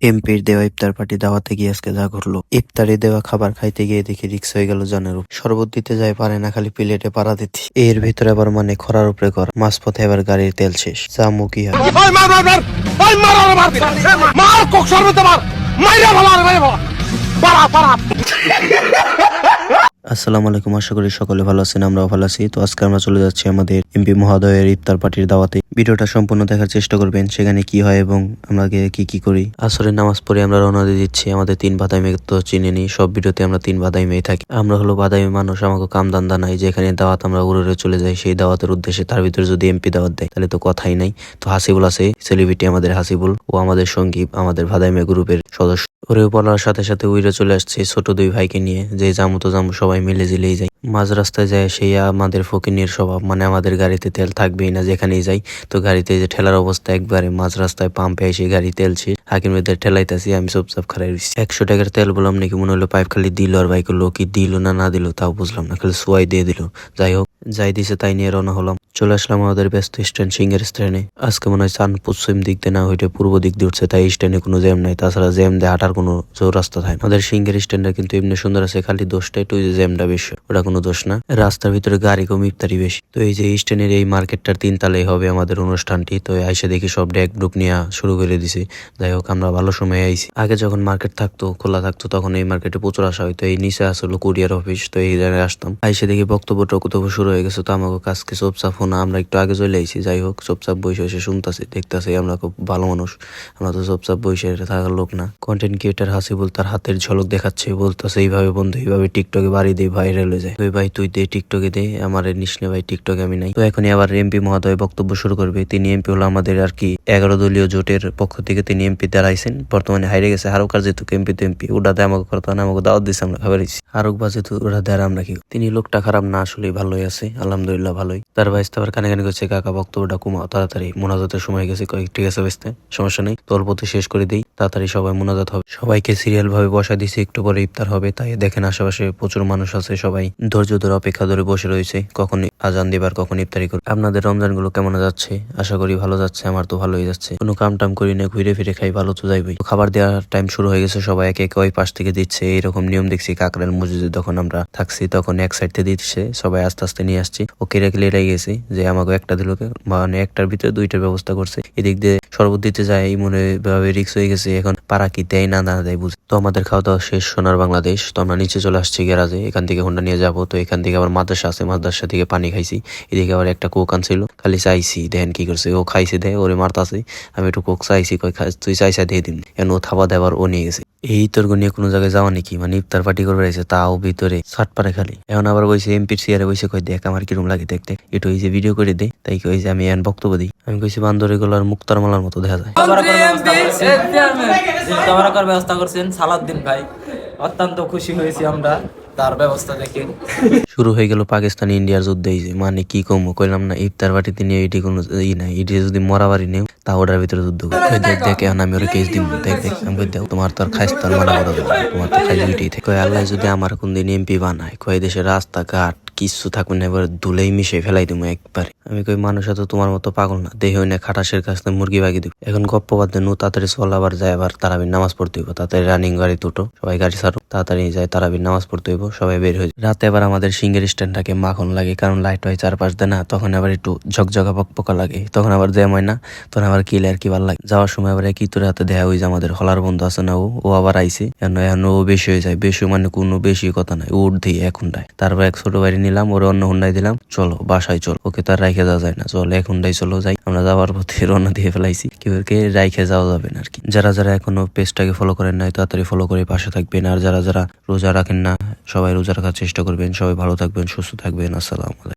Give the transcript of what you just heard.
এমপির দেওয়া ইফতার পার্টি দাওয়াতে গিয়ে আজকে যা ঘটলো, ইফতারে দেওয়া খাবার খাইতে গিয়ে দেখি রিক্স হয়ে গেল জানের উপর। শরবত দিতে যায় পারে না, খালি প্লেটে পাড়া দিতে। এর ভিতরে আবার মানে খরার উপরে কর, মাঝপথে এবার গাড়ির তেল শেষ, যা মুখি হয়। আসসালামু আলাইকুম, আশা করি সকলে ভালো আছেন, আমরাও ভালো আছি। তো আজকে আমরা চলে যাচ্ছি আমাদের এমপি মহোদয়ের ইফতার পার্টির দাওয়াতে। ভিডিওটা সম্পূর্ণ দেখার চেষ্টা করবেন, সেখানে কি হয় এবং আমরা কি করি। আসরের নামাজ পড়ে আমরা রওনা দিয়ে দিচ্ছি আমাদের 3 বাদাই মেয়ে। তো চিনে নি, সব ভিডিওতে আমরা 3 বাদাই মেয়ে থাকি। আমরা হলো বাদাই মানুষ, আমাকে কাম দান্দা নাই, যেখানে দাওয়াত আমরা উড়ে চলে যাই সেই দাওয়াতের উদ্দেশ্যে। তার ভিতরে যদি এমপি দাওয়াত দেয় তাহলে তো কথাই নাই। তো হাসিবুল আছে, সেলিব্রিটি আমাদের হাসিবুল, ও আমাদের সঙ্গী, আমাদের বাদাই মেয়ে গ্রুপের সদস্য। ওরে বলার সাথে সাথে উইরে চলে আসছে ছোট 2 ভাইকে নিয়ে, যে জামু তো জামু সবাই মিলে জিলেই যাই। মাঝ রাস্তায় যায় সেই আমাদের ফকিনের স্বভাব, মানে আমাদের গাড়িতে তেল থাকবেই না যেখানেই যাই। তো গাড়িতে যে ঠেলার অবস্থা, একবারে মাঝ রাস্তায় পাম্পে এসে গাড়ি তেল শেষ। হাকিমের ঠেলাইতেছি, আমি চুপচাপ খারাই রয়েছি। 100 টাকার তেল বললাম নাকি, মনে হলো পাইপ খালি দিল, আর বাইক হলো কি দিল না দিল তাও বুঝলাম না, খালি সোয়াই দিয়ে দিল। যাই হোক, যাই দিছে তাই নিয়ে রওনা হলাম। চলে আসলাম আমাদের ব্যস্ত স্ট্যান্ড, সিঙ্গের স্ট্যান্ডে। আজকে মনে হয় চান পশ্চিম দিক দিয়ে না হইতে পূর্ব দিক দিয়ে উঠছে, তাই স্ট্যান্ডে কোনো জ্যাম নাই। তাছাড়া জ্যাম দিয়ে হাঁটার কোনো জোর রাস্তা থাকে না। আমাদের সিঙ্গের স্ট্যান্ডটা কিন্তু এমনি সুন্দর আছে, খালি দোষটা একটু যে জ্যামটা বেশি, ওটা কোনো দোষ না। রাস্তার ভিতরে গাড়ি কম, ইফতারি বেশি। তো এই যে স্ট্যান্ডের এই মার্কেটটার 3 তলায় হবে আমাদের অনুষ্ঠানটি। তো আইসা দেখি সব ডেক ডুক নিয়ে শুরু করে দিছে। যাই হোক, আমরা ভালো সময় আইছি। আগে যখন মার্কেট থাকতো, খোলা থাকতো, তখন এই মার্কেটে প্রচুর আসা হইতো। এই নিচে আসলো কুরিয়ার অফিস, তো এই জায়গায় আসতাম। আইসা দেখি বক্তব্য শুরু হয়ে গেছে। তো আমাকে কাজকে চুপচাপ না, আমরা একটু আগে চলে আইছি। যাই হোক, চুপচাপ বসে শুনতেছি, দেখতেছি আমরা খুব ভালো মানুষ, আমরা তো চুপচাপ বসে থাকার লোক না। কন্টেন্ট ক্রিয়েটার হাসিবুল তার হাতের ঝলক দেখাচ্ছে, বলতেছে এইভাবে বন্ধু, এইভাবে টিকটকে বাড়ি দিয়ে ভাইরাল হয়ে যায়। তুই ভাই তুই দে টিকটকে দে, আমার নিশ্নে ভাই টিকটকে আমি নাই। তো এখনই আবার এমপি মহোদয় বক্তব্য শুরু করবে। তিনি এমপি হলো আমাদের আর কি 11 দলীয় জোটের পক্ষ থেকে তিনি এমপি দাঁড়াইছেন। বর্তমানে হাইরে গেছে হারুক, আর যেহেতু এমপি তো এমপি, ওটাতে আমাকে করতে না, আমাকে দাওয়াত দিচ্ছে, আমরা খাবার দিচ্ছি। হারুক বাজে তো ওটা দেয়, আমরা কি। তিনি লোকটা খারাপ না, আসলে ভালোই আছে, আলহামদুলিল্লাহ ভালোই। তার ভাইস্তে আবার কানে করছে, কাকা বক্তব্যটা কমাও, তাড়াতাড়ি মোনাজাতের সময় গেছে। ঠিক আছে ভাইস্তে, সমস্যা নেই, তো অল্পতে শেষ করে দিই, তাড়াতাড়ি সবাই মোনাজাত হবে। সবাইকে সিরিয়াল ভাবে বসা দিছি, একটু পরে ইফতার হবে। তাই দেখেন আশেপাশে প্রচুর মানুষ আছে, সবাই ধৈর্য ধরে অপেক্ষা ধরে বসে রয়েছে, কখন আজান দিবার কখন ইফতারি করবে। আপনাদের রমজান গুলো কেমন যাচ্ছে? আশা করি ভালো যাচ্ছে, আমার তো ভালোই যাচ্ছে। কোনো কাম টাম করি না, ঘুরে ফিরে খাই, ভালো তো যাইবই। খাবার দেওয়ার টাইম শুরু হয়ে গেছে, সবাই একে একে ওই পাশ থেকে দিচ্ছে। এইরকম নিয়ম দেখছি কাকরাইল মসজিদে যখন আমরা থাকছি, তখন এক সাইড থেকে দিচ্ছে, সবাই আস্তে আস্তে নিয়ে আসছি। ও কেড়ে লেড়াই গেছি যে আমাকে একটা দিল, মানে একটার ভিতরে 2টার ব্যবস্থা করছে। এদিক দিয়ে শরবত দিতে যায়, এই মনে ভাবে রিক্স হয়ে গেছে, এখন পাড়া কি দেয় না দেয় বুঝে। তো আমাদের খাওয়া দাওয়া শেষ, সোনার বাংলাদেশ। তো আমরা নিচে চলে আসছি গ্যারাজে, এখান থেকে হোন্ডা নিয়ে যাবো। তো এখান থেকে আবার মাদ্রাসা আছে, মাদ্রাসা থেকে পানি খাইছি। এদিকে আবার একটা কোক আনছিল, খালি চাইছি, দেখেন কি করছে, ও খাইছে, দেয় ওরে মারতাছে। আমি একটু কোক চাইছি, কই তুই চাইছা দিয়ে দিন, এখন ও থাবা দেবার ও নিয়ে গেছে। এই তর্ক নিয়ে কোনো জায়গায় যাওয়া নাকি, মানে ইফতার পার্টি করবে রয়েছে, তাও ভিতরে ছাট পারে খালি। এখন আবার বলছে এমপির চেয়ারে বসে, কই দেখ আমার কিরম লাগে দেখতে, একটু এই যে ভিডিও করে দেয়। তাই কই যে আমি এখন বক্তব্য দিই। আমি কইছি বান্দরে গুলার মুক্তার মালার মতো দেখা যায়। ব্যবস্থা করছেন সালাউদ্দিন ভাই, অত্যন্ত খুশি হয়েছি আমরা তার ব্যবস্থা দেখে। শুরু হয়ে গেল পাকিস্তান ইন্ডিয়ার যুদ্ধ। মানে কি কমো, কইলাম না ইফতার বাটিতে নিয়ে এটি কোনো ই নাই, এটি যদি মরা বাড়ি নেও তা ওটার ভিতরে যুদ্ধ দেখ এখন আমি ওরা কেস দিব, দেখ আমি দেখ তোমার তো আর খাইস্তান মানা করা যাবে, তোমার তো খাই দুইটাই থাকে। কয় আল্লাহ যদি আমার কোনদিন এমপি বানায়, কয় দেশের রাস্তাঘাট কিছু থাকবে না, এবার ধুলেই মিশে ফেলাই দিব একবারে। আমি কই মানুষ তো তোমার মতো পাগল না, দেহ না খাটাসের কাছ থেকে মুরগি বাগি দিব। এখন গপ্প বাদ দেন, তাড়াতাড়ি চল, আবার যায় আবার তারাবির নামাজ পড়তে হইব। তাড়াতাড়ি রানিং গাড়ি দুটো, সবাই গাড়ি ছাড়ো, তাড়াতাড়ি যায় তারাবির নামাজ পড়তে হইব, সবাই বের হয়ে। রাতে আবার আমাদের সিঙ্গের স্ট্যান্ডটাকে মাখন লাগে, কারণ লাইট হয় 4-5 দেয় না, তখন আবার একটু ঝকঝকা পকপকা লাগে, তখন আবার জ্যাম হয় না, তখন আবার কিলার কি ভালো লাগে। যাওয়ার সময় আবার কি তোর হাতে দেখা হয়ে যায়, আমাদের হলার বন্ধু আছে না, ও আবার আইসে, এখন ও বেশি হয়ে যায়, বেশি মানে কোনো বেশি কথা নাই, উঠ দিয়ে এখনটায়। তারপর এক ছোট বাড়ি নিলাম, ওর অন্য হুন্ডাই দিলাম, চলো বাসায় চল, ওকে তার রাইখে যাওয়া যায় না, চল এক হুন্ডাই চলো যাই। আমরা যাওয়ার পথে রওনা দিয়ে ফেলাইছি, কেউকে রাইখে যাওয়া যাবে না আর কি। যারা এখনো পেজটাকে ফলো করেন নাই, তাড়াতাড়ি ফলো করে পাশে থাকবেন। আর যারা রোজা রাখেন না, সবাই রোজা রাখার চেষ্টা করবেন। সবাই ভালো থাকবেন, সুস্থ থাকবেন। আসসালামু আলাইকুম।